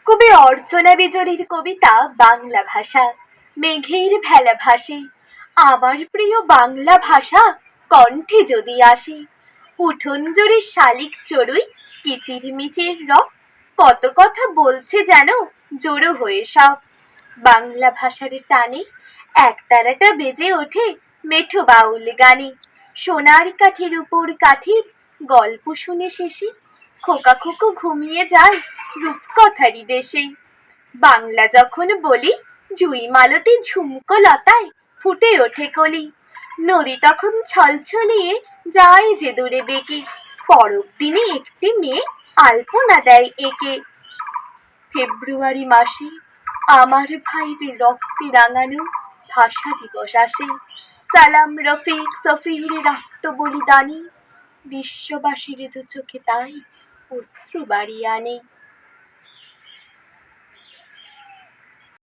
কবি অর্চনা বিজলির কবিতা বাংলা ভাষা। মেঘের ভেলা ভাসে, আমার প্রিয় বাংলা ভাষা কণ্ঠে যদি আসে। উঠোন জুড়ে শালিক চড়ুই, কিচিরমিচির রব, কত কথা বলছে যেন জড়ো হয়ে সব। বাংলা ভাষার টানে একতারাটা বেজে ওঠে মেঠো বাউল গানে। সোনার কাঠির উপর কাঠির গল্প শুনে শেষে খোকা খোকো ঘুমিয়ে যায় রূপকথারই দেশে। বাংলা যখন বলি, জুই মালতী ঝুমকো লতায় ফুটে ওঠে কলি। নদী তখন ছলছলিয়ে যায় যে দূরে বেঁকে, পরব দিনে একটি মেয়ে আলপনা দেয় একে। ফেব্রুয়ারি মাসে আমার ভাইয়ের রক্তে রাঙানো ভাষা দিবস আসে। সালাম রফিক সফির রক্ত বলিদানী, বিশ্ববাসীর দু চোখে তাই অশ্রু বাড়ি আনে।